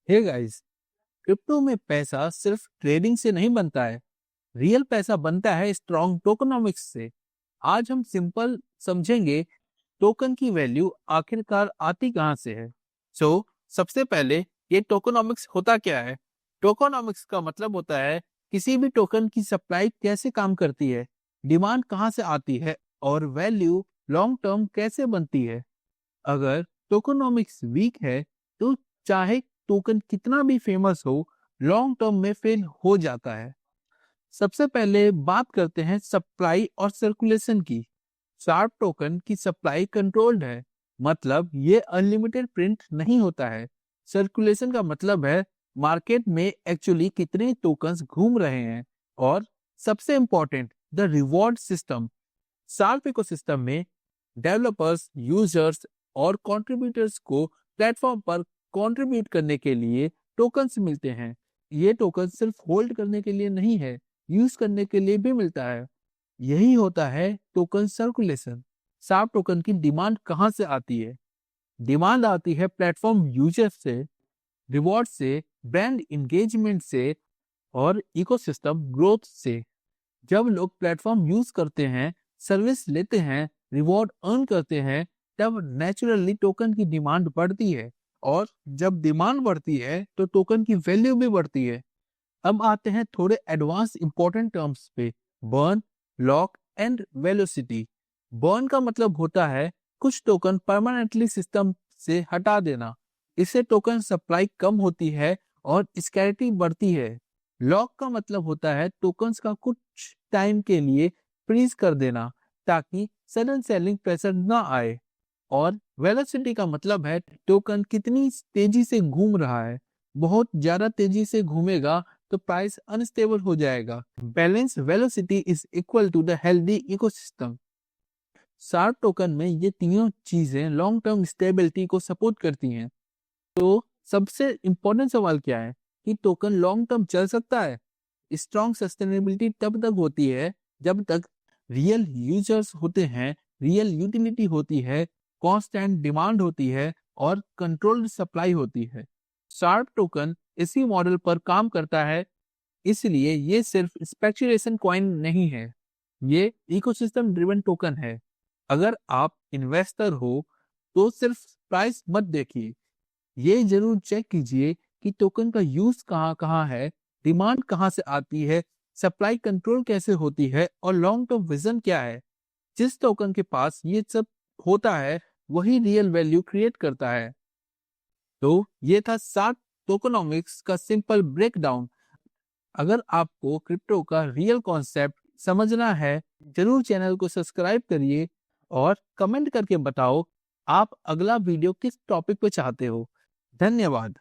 Hey guys, crypto में पैसा सिर्फ ट्रेडिंग से नहीं बनता है। रियल पैसा बनता है स्ट्रॉन्ग टोकनोमिक्स से। आज हम सिंपल समझेंगे टोकन की वैल्यू आखिरकार आती कहां से है। सबसे पहले ये टोकनोमिक्स होता क्या है। टोकनोमिक्स का मतलब होता है किसी भी टोकन की सप्लाई कैसे काम करती है, डिमांड कहां से आती है और वैल्यू लॉन्ग टर्म कैसे बनती है। अगर टोकनोमिक्स वीक है तो चाहे टोकन कितना भी फेमस हो, लॉन्ग टर्म में फेल हो जाता है। सबसे पहले बात करते हैं सप्लाई और सर्कुलेशन की। शार्प टोकन की सप्लाई कंट्रोल्ड है, मतलब ये अनलिमिटेड प्रिंट नहीं होता है। सर्कुलेशन का मतलब है मार्केट में एक्चुअली कितने टोकन्स घूम रहे हैं। और सबसे important, the reward system. Sharp ecosystem में डेवलपर्स, यूजर्स और कंट्रीब्यूटर्स को प्लेटफॉर्म पर कंट्रीब्यूट करने के लिए टोकन्स मिलते हैं। ये टोकन सिर्फ होल्ड करने के लिए नहीं है, यूज करने के लिए भी मिलता है। यही होता है टोकन सर्कुलेशन। शार्प टोकन की डिमांड कहाँ से आती है? डिमांड आती है प्लेटफॉर्म यूजर से, रिवॉर्ड से, ब्रांड इंगेजमेंट से और इकोसिस्टम ग्रोथ से। जब लोग प्लेटफॉर्म यूज करते हैं, सर्विस लेते हैं, रिवॉर्ड अर्न करते हैं, तब नेचुरली टोकन की डिमांड बढ़ती है। और जब डिमांड बढ़ती है तो टोकन की वैल्यू भी बढ़ती है। अब आते हैं थोड़े एडवांस इंपॉर्टेंट टर्म्स पे। Burn, lock and velocity. Burn का मतलब होता है कुछ टोकन परमानेंटली सिस्टम से हटा देना। इससे टोकन सप्लाई कम होती है और स्कैरिटी बढ़ती है। लॉक का मतलब होता है टोकन्स का कुछ टाइम के लिए फ्रीज कर देना ताकि सडन सेलिंग प्रेशर ना आए। और वेलोसिटी का मतलब है टोकन कितनी तेजी से घूम रहा है। बहुत ज्यादा तेजी से घूमेगा तो प्राइस अनस्टेबल हो जाएगा। Balance velocity is equal to the healthy ecosystem. Sharp token में ये तीनों चीजें लॉन्ग टर्म स्टेबिलिटी को सपोर्ट करती हैं। तो सबसे इंपॉर्टेंट सवाल क्या है कि टोकन लॉन्ग टर्म चल सकता है? स्ट्रॉन्ग सस्टेनेबिलिटी तब तक होती है जब तक रियल यूजर्स होते हैं, रियल यूटिलिटी होती है, कांस्टेंट डिमांड होती है और कंट्रोल्ड सप्लाई होती है। शार्प टोकन इसी मॉडल पर काम करता है, इसलिए ये सिर्फ स्पेकुलेशन कॉइन नहीं है, ये इकोसिस्टम ड्रिवन टोकन है। अगर आप इन्वेस्टर हो तो सिर्फ प्राइस मत देखिए, ये जरूर चेक कीजिए कि टोकन का यूज कहाँ कहाँ है, डिमांड कहाँ से आती है, सप्लाई कंट्रोल कैसे होती है और लॉन्ग टर्म विजन क्या है। जिस टोकन के पास ये सब होता है वही रियल वैल्यू क्रिएट करता है। तो ये था 7 टोकनोमिक्स का सिंपल ब्रेकडाउन। अगर आपको क्रिप्टो का रियल कॉन्सेप्ट समझना है, जरूर चैनल को सब्सक्राइब करिए और कमेंट करके बताओ आप अगला वीडियो किस टॉपिक पे चाहते हो। धन्यवाद।